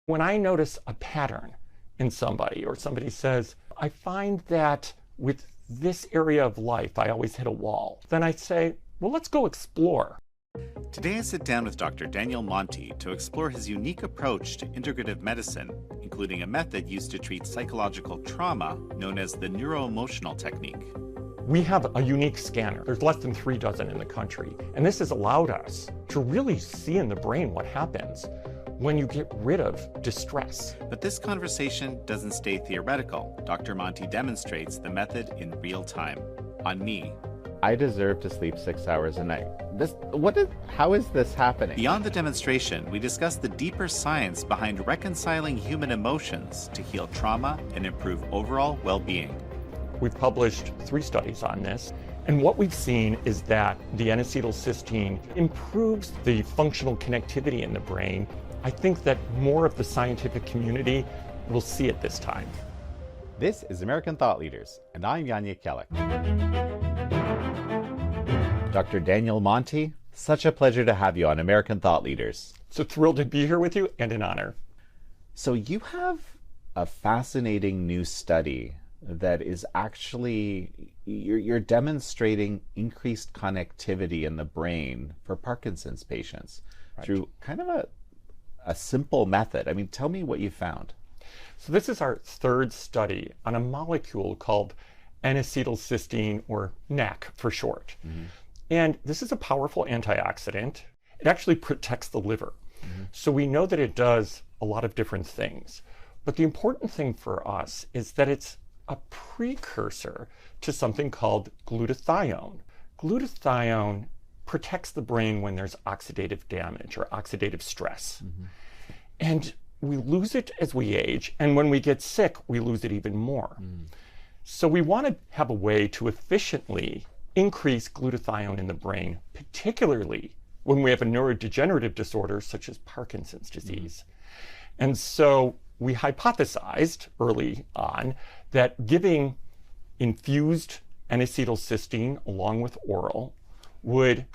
When I notice a pattern in somebody, or somebody says, I find that with this area of life, I always hit a wall, then I say, well, let's go explore. Today I sit down with Dr. Daniel Monti to explore his unique approach to integrative medicine, including a method used to treat psychological trauma known as the neuroemotional technique. We have a unique scanner. There's less than 3 dozen in the country, and this has allowed us to really see in the brain what happens when you get rid of distress. But this conversation doesn't stay theoretical. Dr. Monti demonstrates the method in real time, on me. I deserve to sleep 6 hours a night. How is this happening? Beyond the demonstration, we discuss the deeper science behind reconciling human emotions to heal trauma and improve overall well-being. We've published 3 studies on this, and what we've seen is that the N-acetylcysteine improves the functional connectivity in the brain. I think that more of the scientific community will see it this time. This is American Thought Leaders, and I'm Yanya Kellick. Dr. Daniel Monti, such a pleasure to have you on American Thought Leaders. So thrilled to be here with you, and an honor. So you have a fascinating new study that is actually, you're demonstrating increased connectivity in the brain for Parkinson's patients through kind of a simple method. I mean, tell me what you found. So this is our 3rd study on a molecule called N-acetylcysteine, or NAC for short. And this is a powerful antioxidant. It actually protects the liver. So we know that it does a lot of different things. But the important thing for us is that it's a precursor to something called glutathione. Glutathione protects the brain when there's oxidative damage or oxidative stress. And we lose it as we age, and when we get sick, we lose it even more. So we want to have a way to efficiently increase glutathione in the brain, particularly when we have a neurodegenerative disorder such as Parkinson's disease. And so we hypothesized early on that giving infused N-acetylcysteine along with oral would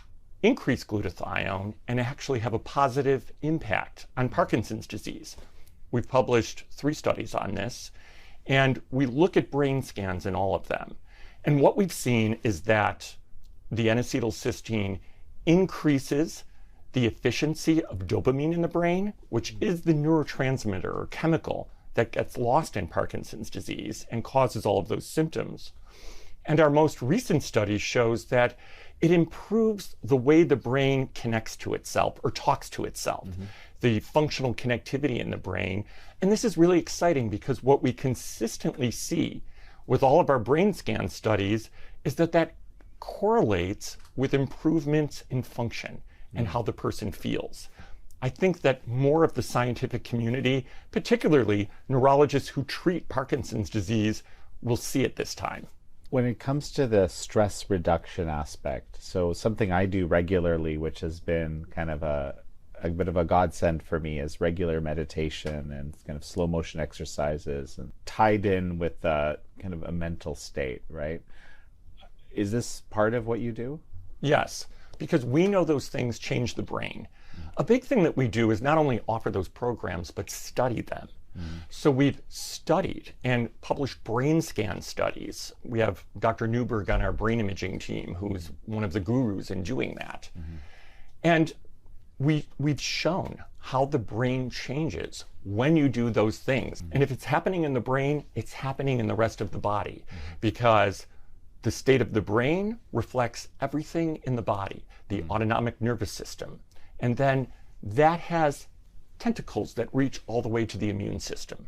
increase glutathione and actually have a positive impact on Parkinson's disease. We've published 3 studies on this, and we look at brain scans in all of them. And what we've seen is that the N-acetylcysteine increases the efficiency of dopamine in the brain, which is the neurotransmitter or chemical that gets lost in Parkinson's disease and causes all of those symptoms. And our most recent study shows that it improves the way the brain connects to itself or talks to itself, the functional connectivity in the brain. And this is really exciting because what we consistently see with all of our brain scan studies is that that correlates with improvements in function and how the person feels. I think that more of the scientific community, particularly neurologists who treat Parkinson's disease, will see it this time. When it comes to the stress reduction aspect, so something I do regularly, which has been kind of a bit of a godsend for me, is regular meditation and kind of slow motion exercises, and tied in with kind of a mental state, right? Is this part of what you do? Yes, because we know those things change the brain. A big thing that we do is not only offer those programs, but study them. So we've studied and published brain scan studies. We have Dr. Newberg on our brain imaging team, who's one of the gurus in doing that. And we've shown how the brain changes when you do those things. And if it's happening in the brain, it's happening in the rest of the body, because the state of the brain reflects everything in the body, the autonomic nervous system. And then that has tentacles that reach all the way to the immune system.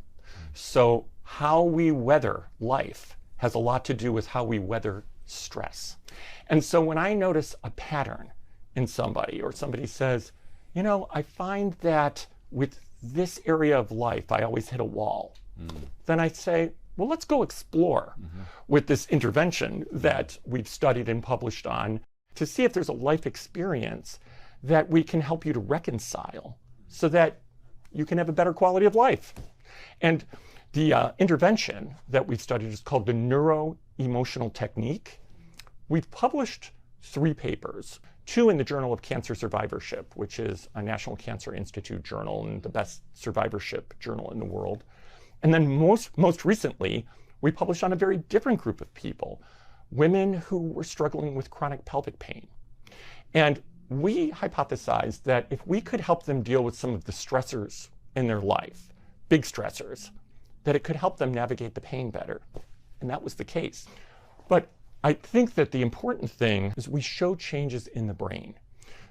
So how we weather life has a lot to do with how we weather stress. And so when I notice a pattern in somebody, or somebody says, you know, I find that with this area of life, I always hit a wall, then I say, well, let's go explore with this intervention that we've studied and published on to see if there's a life experience that we can help you to reconcile so that you can have a better quality of life. And the intervention that we've studied is called the neuroemotional technique. We've published 3 papers. 2 in the Journal of Cancer Survivorship, which is a National Cancer Institute journal and the best survivorship journal in the world. And then most recently, we published on a very different group of people, women who were struggling with chronic pelvic pain. And we hypothesized that if we could help them deal with some of the stressors in their life, big stressors, that it could help them navigate the pain better. And that was the case. But I think that the important thing is we show changes in the brain.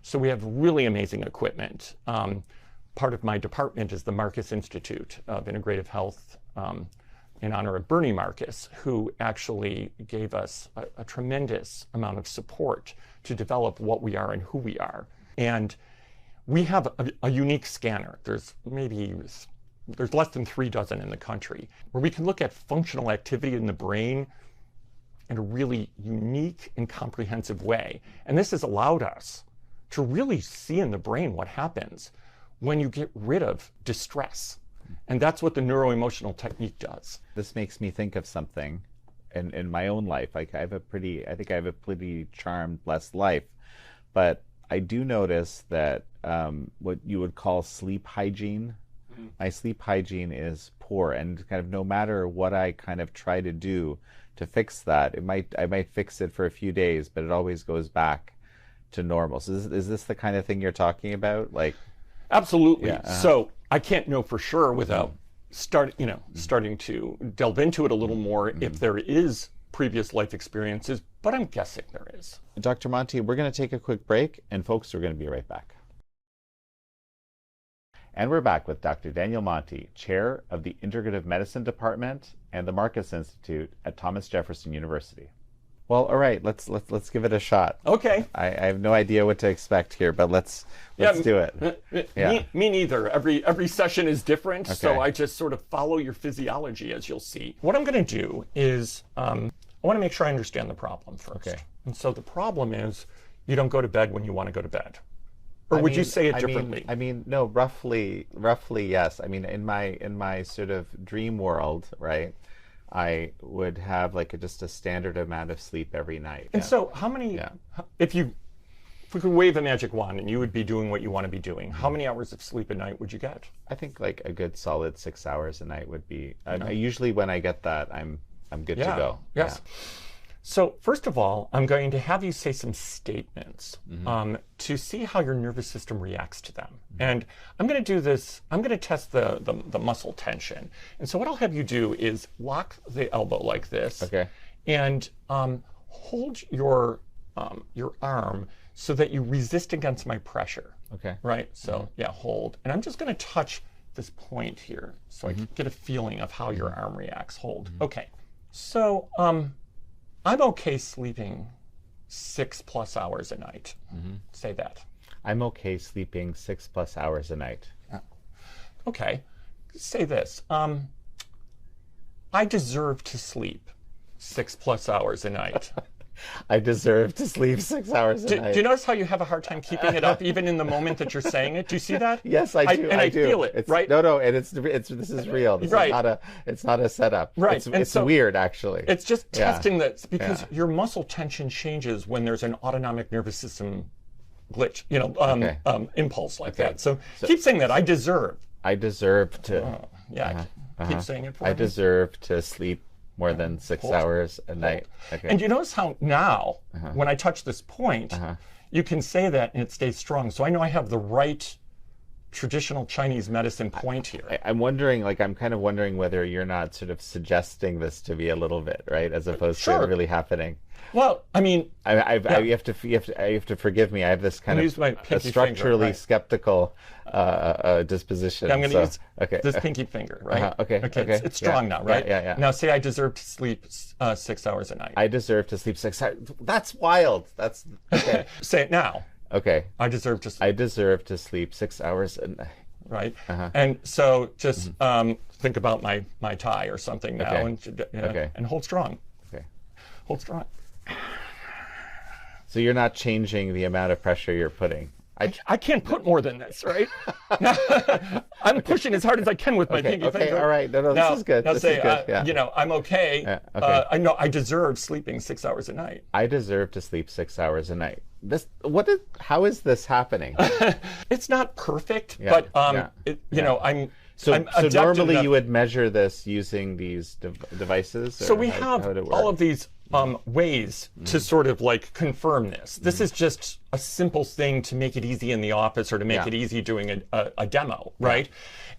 So we have really amazing equipment. Part of my department is the Marcus Institute of Integrative Health in honor of Bernie Marcus, who actually gave us a tremendous amount of support to develop what we are and who we are. And we have a unique scanner. There's less than 3 dozen in the country, where we can look at functional activity in the brain in a really unique and comprehensive way. And this has allowed us to really see in the brain what happens when you get rid of distress. And that's what the neuroemotional technique does. This makes me think of something in my own life. Like I think I have a pretty charmed, blessed life, but I do notice that what you would call sleep hygiene, my sleep hygiene is poor, and kind of no matter what I kind of try to do to fix that, I might fix it for a few days, but it always goes back to normal. So is this the kind of thing you're talking about? Like, absolutely. Yeah, So I can't know for sure without starting to delve into it a little more if there is previous life experiences, but I'm guessing there is. Dr. Monty, we're going to take a quick break, and folks, we're going to be right back. And we're back with Dr. Daniel Monty, Chair of the Integrative Medicine Department and the Marcus Institute at Thomas Jefferson University. Well, all right, let's give it a shot. Okay. I have no idea what to expect here, but let's do it. Me neither. Every session is different, Okay. so I just sort of follow your physiology, as you'll see. What I'm going to do is I want to make sure I understand the problem first. Okay. And so the problem is you don't go to bed when you want to go to bed. Or would you say it differently? No, roughly yes. I mean, in my sort of dream world, right, I would have like just a standard amount of sleep every night. And so how many, if we could wave a magic wand and you would be doing what you want to be doing, how many hours of sleep a night would you get? I think like a good solid 6 hours a night would be, usually when I get that, I'm good to go. Yes. Yeah. So first of all, I'm going to have you say some statements to see how your nervous system reacts to them. And I'm going to do this, I'm going to test the muscle tension. And so what I'll have you do is lock the elbow like this. Okay. And hold your arm so that you resist against my pressure. Okay. Right? So hold. And I'm just going to touch this point here so I can get a feeling of how your arm reacts. Hold. Okay. So I'm okay sleeping 6+ hours a night. Say that. I'm okay sleeping 6+ hours a night. Okay. Say this. I deserve to sleep 6+ hours a night. I deserve to sleep 6 hours a night. Do you notice how you have a hard time keeping it up even in the moment that you're saying it? Do you see that? Yes, I do. I feel it, right? No, and this is real. This right. It's not a setup. Right. It's weird, actually. It's just testing that, because your muscle tension changes when there's an autonomic nervous system glitch, impulse like that. So keep saying that. I deserve. I deserve to. Keep saying it for me. I deserve to sleep more than 6 hours a night. Okay. And you notice how now, when I touch this point, you can say that and it stays strong. So I know I have the right traditional Chinese medicine point here. I'm wondering, I'm kind of wondering whether you're not sort of suggesting this to be a little bit, right, as opposed to it really happening. Well, I mean, you have to forgive me. I have this kind of a structurally skeptical disposition. Yeah, I'm going to use this pinky finger, right? Okay. It's strong now, right? Yeah. Now say I deserve to sleep 6 hours a night. I deserve to sleep 6 hours. That's wild. That's okay. Say it now. Okay. I deserve to sleep. I deserve to sleep 6 hours a night. Right. And so just think about my tie or something now, and hold strong. Okay. Hold strong. So you're not changing the amount of pressure you're putting. I can't put more than this, right? I'm pushing as hard as I can with my pinky finger. All right. No, this is good. Now this say, is good. I'm okay. I know I deserve sleeping 6 hours a night. I deserve to sleep 6 hours a night. how is this happening? It's not perfect, but So adept normally enough. you would measure this using these devices? So or we how have would it work? all of these ways to sort of like confirm this. This is just a simple thing to make it easy in the office or to make it easy doing a demo, right?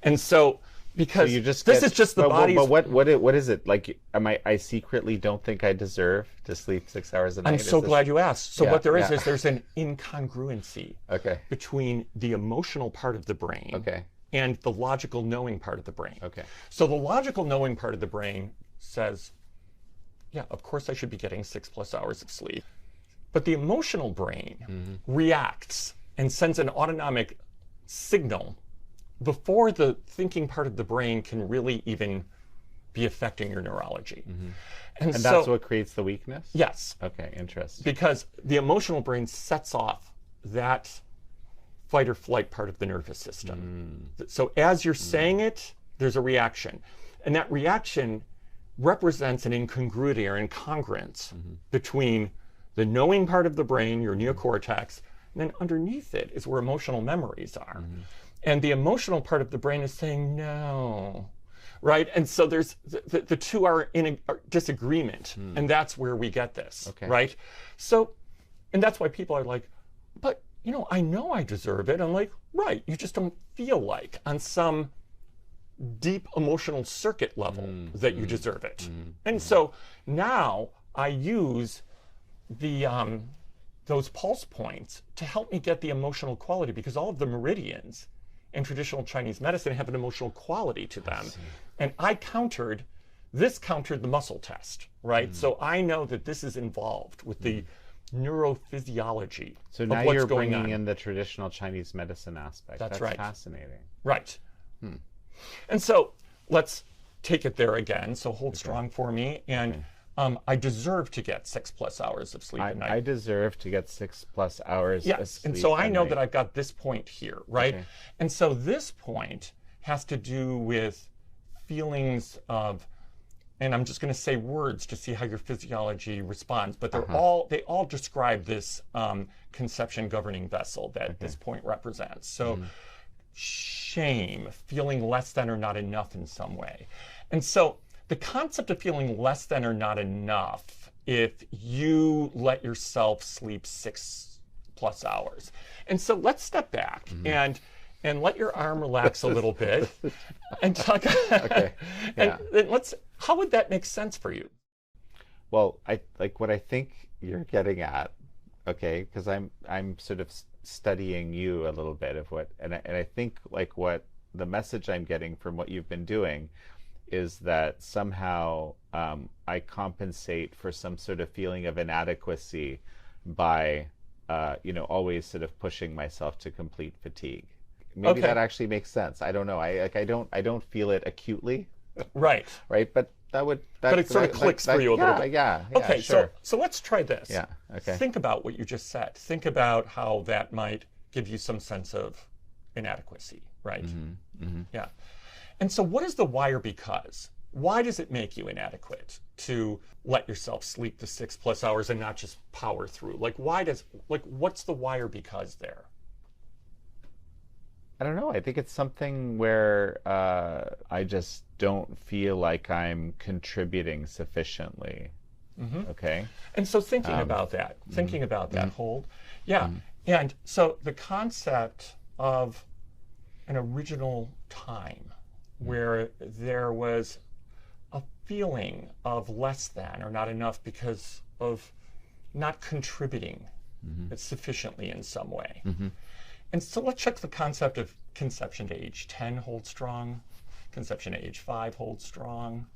And so because this is just the body's... But what is it? Like, I secretly don't think I deserve to sleep 6 hours a night? I'm so glad you asked. So what there is there's an incongruency between the emotional part of the brain and the logical knowing part of the brain. So the logical knowing part of the brain says, yeah, of course I should be getting 6+ hours of sleep. But the emotional brain reacts and sends an autonomic signal before the thinking part of the brain can really even be affecting your neurology. And so, that's what creates the weakness? Yes. Okay, interesting. Because the emotional brain sets off that fight or flight part of the nervous system. So as you're saying it, there's a reaction. And that reaction represents an incongruity or incongruence between the knowing part of the brain, your neocortex, and then underneath it is where emotional memories are. And the emotional part of the brain is saying no, right? And so there's the two are in a disagreement, and that's where we get this, right? So, and that's why people are like, but I know I deserve it. I'm like, right, you just don't feel like on some deep emotional circuit level that you deserve it. And so now I use the those pulse points to help me get the emotional quality, because all of the meridians in traditional Chinese medicine have an emotional quality to them. And this countered the muscle test, right? So I know that this is involved with the neurophysiology So of now what's you're going bringing on. in the traditional Chinese medicine aspect. That's right. Fascinating. Right. And so let's take it there again. So hold strong for me. And I deserve to get 6+ hours of sleep at night. I deserve to get 6+ hours of sleep. And so I know at that night. I've got this point here, right? And so this point has to do with feelings of, and I'm just going to say words to see how your physiology responds, but they all describe this conception governing vessel that this point represents. So shame, feeling less than or not enough in some way. And so the concept of feeling less than or not enough, if you let yourself sleep 6+ hours. And so let's step back and let your arm relax a little bit and talk. And how would that make sense for you? Well, what I think you're getting at, because I'm sort of studying you a little bit of and I think like what the message I'm getting from what you've been doing is that somehow I compensate for some sort of feeling of inadequacy by always sort of pushing myself to complete fatigue. Maybe that actually makes sense. I don't know. I don't feel it acutely. Right. But but it sort of clicks for you a little bit. Okay, sure. So let's try this. Yeah. Okay. Think about what you just said. Think about how that might give you some sense of inadequacy, right? Yeah. And so what is the why or because? Why does it make you inadequate to let yourself sleep the 6+ hours and not just power through? What's the why or because there? I don't know. I think it's something where I just don't feel like I'm contributing sufficiently. Okay. And so thinking about that, hold. Yeah. And so the concept of an original time where there was a feeling of less than or not enough because of not contributing sufficiently in some way. And so let's check the concept of conception to age 10 holds strong, conception to age 5 holds strong,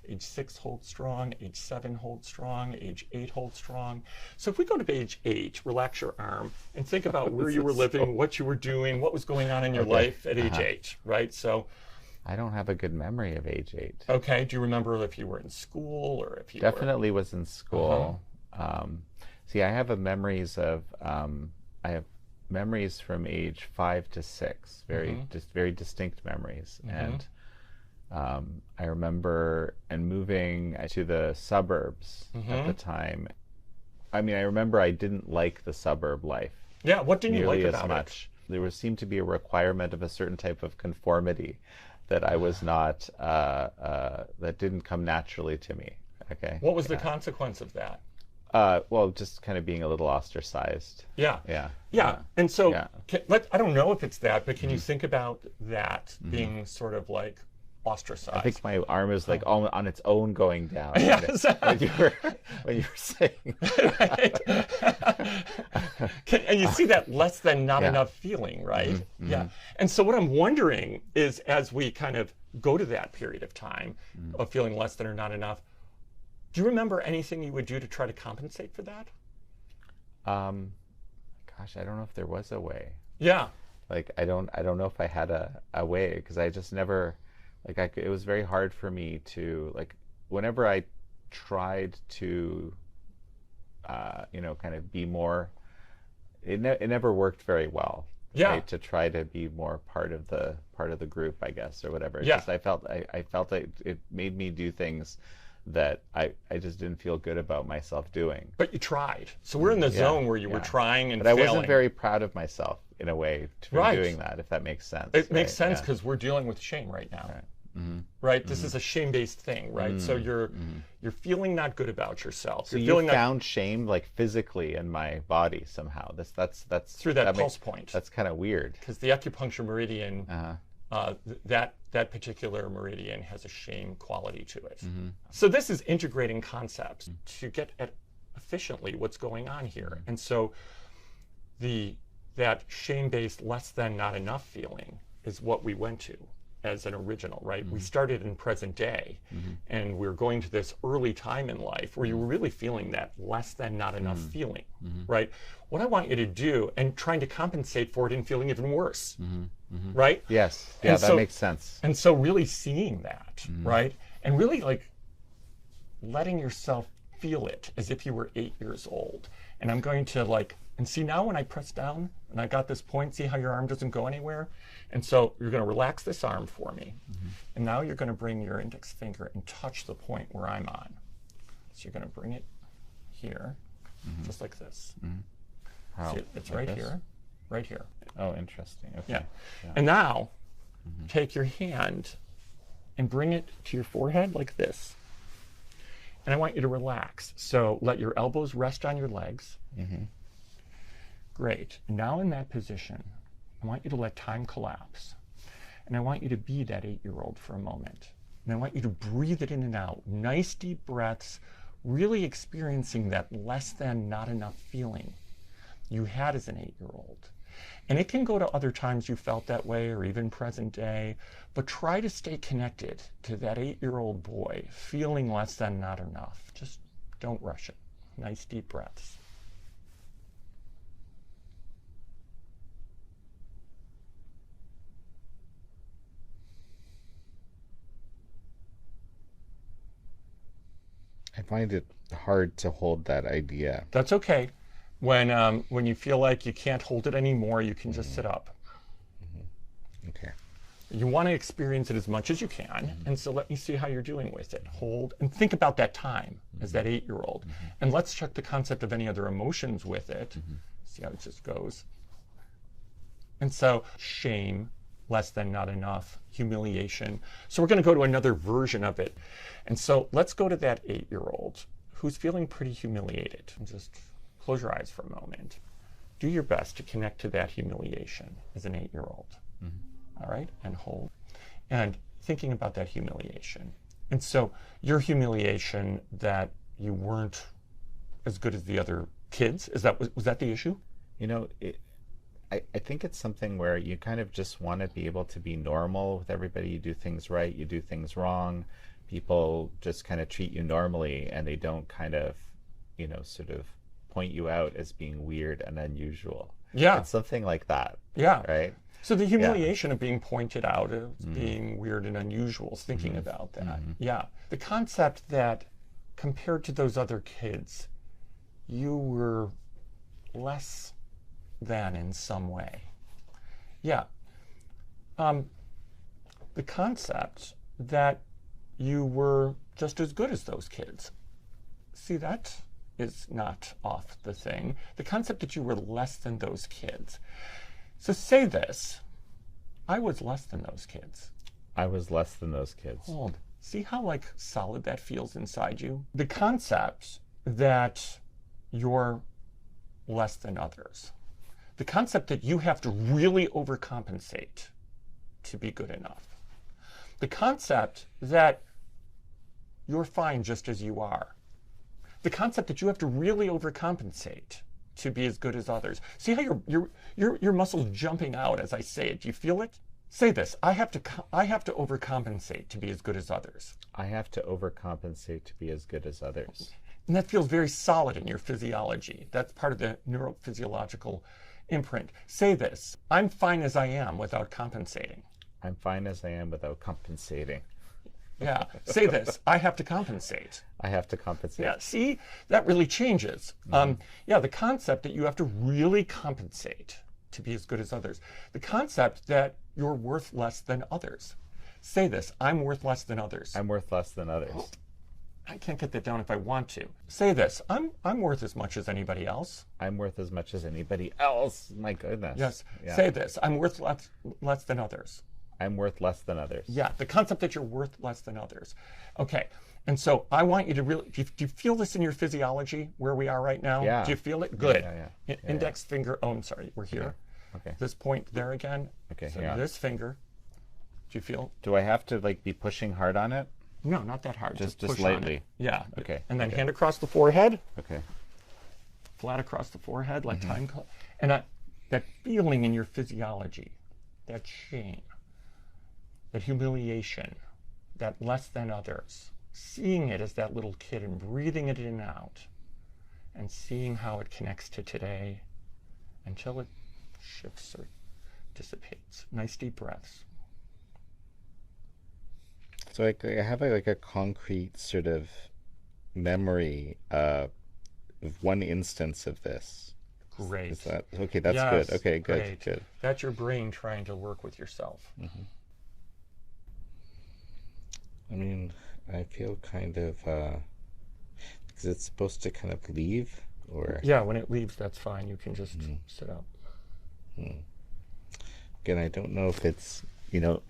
age 6 holds strong, age 7 holds strong, age 8 holds strong. So if we go to age 8, relax your arm and think about where you were living, what you were doing, what was going on in your life at age 8, right? So I don't have a good memory of age 8. Okay, do you remember if you were in school or if you Definitely was in school. See, I have memories of, I have memories from age 5 to 6, very distinct memories. And I remember moving to the suburbs at the time. I mean, I remember I didn't like the suburb life. Yeah, what didn't you like nearly as about much. There seemed to be a requirement of a certain type of conformity that I was not, that didn't come naturally to me. Okay. What was the consequence of that? Well, just kind of being a little ostracized. Yeah. Yeah. Yeah. And so, Yeah. I don't know if it's that, but can you think about that being sort of like ostracized? I think my arm is like on its own going down. Yes. when you were saying. Right. And you see that less than not Yeah. enough feeling, right? Mm-hmm. Yeah. And so what I'm wondering is, as we kind of go to that period of time of feeling less than or not enough, do you remember anything you would do to try to compensate for that? Gosh, I don't know if there was a way. Yeah. Like, I don't know if I had a way, because I just never, like, it was very hard for me to, like, whenever I tried to, kind of be more, it never worked very well. Yeah. Right? To try to be more part of the group, I guess, or whatever. It's Yeah. just, I felt like it made me do things that I just didn't feel good about myself doing. But you tried. So we're in the zone where you were trying and but failing. I wasn't very proud of myself in a way for doing that, if that makes sense. It makes sense, because we're dealing with shame right now. Right. Mm-hmm. Right? This is a shame-based thing, right? So you're feeling not good about yourself. So you're you feeling found shame, like, physically in my body somehow. That's through that pulse point. That's kind of weird. Because the acupuncture meridian, that particular meridian has a shame quality to it. So this is integrating concepts to get at efficiently what's going on here. And so that shame-based less than not enough feeling is what we went to as an original, right? We started in present day, and we're going to this early time in life where you were really feeling that less than not enough feeling, right? What I want you to do, and trying to compensate for it and feeling even worse, right? Yes. Yeah, And that so- makes sense. And so really seeing that, right? And really, like, letting yourself feel it as if you were 8 years old. And I'm going to, like, and see now when I press down and I got this point, see how your arm doesn't go anywhere? And so you're going to relax this arm for me. And now you're going to bring your index finger and touch the point where I'm on. So you're going to bring it here, just like this. How? See, it's Like right this? here, right here. Oh, interesting. Okay. Yeah. And now take your hand and bring it to your forehead like this. And I want you to relax. So let your elbows rest on your legs. Great. Now in that position, I want you to let time collapse. And I want you to be that 8-year-old for a moment. And I want you to breathe it in and out. Nice deep breaths, really experiencing that less than not enough feeling you had as an 8-year-old. And it can go to other times you felt that way, or even present day, but try to stay connected to that 8-year-old boy feeling less than not enough. Just don't rush it. Nice deep breaths. I find it hard to hold that idea. That's okay. When you feel like you can't hold it anymore, you can just sit up. Okay. You want to experience it as much as you can, and so let me see how you're doing with it. Hold and think about that time as that 8-year-old, and let's check the concept of any other emotions with it. See how it just goes. And so shame, less than not enough, humiliation. So we're going to go to another version of it. And so let's go to that 8-year-old who's feeling pretty humiliated. And just close your eyes for a moment. Do your best to connect to that humiliation as an 8-year-old. All right, and hold. And thinking about that humiliation. And so your humiliation that you weren't as good as the other kids, was that the issue? You know, I think it's something where you kind of just want to be able to be normal with everybody. You do things right, you do things wrong. People just kind of treat you normally, and they don't kind of, sort of point you out as being weird and unusual. Yeah. It's something like that. Yeah. Right? So the humiliation of being pointed out as being weird and unusual, thinking about that. Yeah. The concept that compared to those other kids, you were less than in some way. Yeah. The concept that you were just as good as those kids. See, that is not off the thing. The concept that you were less than those kids. So say this: I was less than those kids. I was less than those kids. Hold. See how like solid that feels inside you? The concept that you're less than others. The concept that you have to really overcompensate to be good enough. The concept that you're fine just as you are. The concept that you have to really overcompensate to be as good as others. See how your muscles jumping out as I say it? Do you feel it? Say this: I have to overcompensate to be as good as others. I have to overcompensate to be as good as others. And that feels very solid in your physiology. That's part of the neurophysiological imprint. Say this: I'm fine as I am without compensating. I'm fine as I am without compensating. Yeah. Say this: I have to compensate. I have to compensate. Yeah. See, that really changes. Yeah, the concept that you have to really compensate to be as good as others. The concept that you're worth less than others. Say this: I'm worth less than others. I'm worth less than others. I can't get that down if I want to. Say this: I'm worth as much as anybody else. I'm worth as much as anybody else. My goodness. Yes. Yeah. Say this: I'm worth less than others. I'm worth less than others. Yeah, the concept that you're worth less than others. Okay, and so I want you to really, do you feel this in your physiology where we are right now? Yeah. Do you feel it? Good. Yeah. Index finger, oh, I'm sorry, we're here. Okay. This point there again. Okay, So yeah. this finger, do you feel? Do I have to like be pushing hard on it? No, not that hard. Just push lightly. on it. Yeah. Okay, And then okay. hand across the forehead, Okay. flat across the forehead, like time. And that feeling in your physiology, that shame, that humiliation, that less than others, seeing it as that little kid and breathing it in and out, and seeing how it connects to today until it shifts or dissipates. Nice deep breaths. So I have a concrete sort of memory of one instance of this. Great. Is that okay? That's Yes, good. Okay, good, great. good. That's your brain trying to work with yourself. I mean, I feel kind of because it's supposed to kind of leave, or Yeah, when it leaves, that's fine. You can just sit up. again, I don't know if it's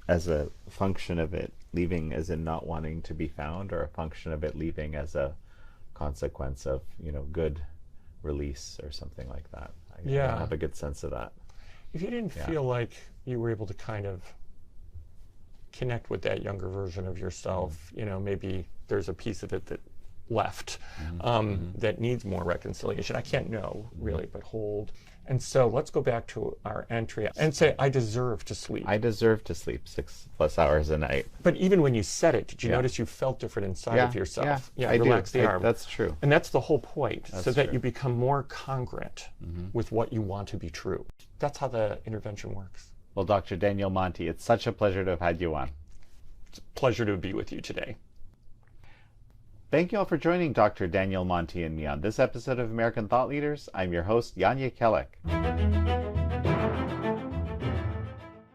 as a function of it leaving as in not wanting to be found, or a function of it leaving as a consequence of good release or something like that. I don't have a good sense of that. If you didn't feel like you were able to kind of connect with that younger version of yourself, maybe there's a piece of it that left that needs more reconciliation. I can't know really, but hold. And so let's go back to our entry and say, I deserve to sleep. I deserve to sleep 6+ hours a night. But even when you said it, did you notice you felt different inside of yourself? Yeah, I relax do. the arm. That's true. And that's the whole point, so that true. you become more congruent with what you want to be true. That's how the intervention works. Well, Dr. Daniel Monti, it's such a pleasure to have had you on. It's a pleasure to be with you today. Thank you all for joining Dr. Daniel Monti and me on this episode of American Thought Leaders. I'm your host, Yanya Kellick.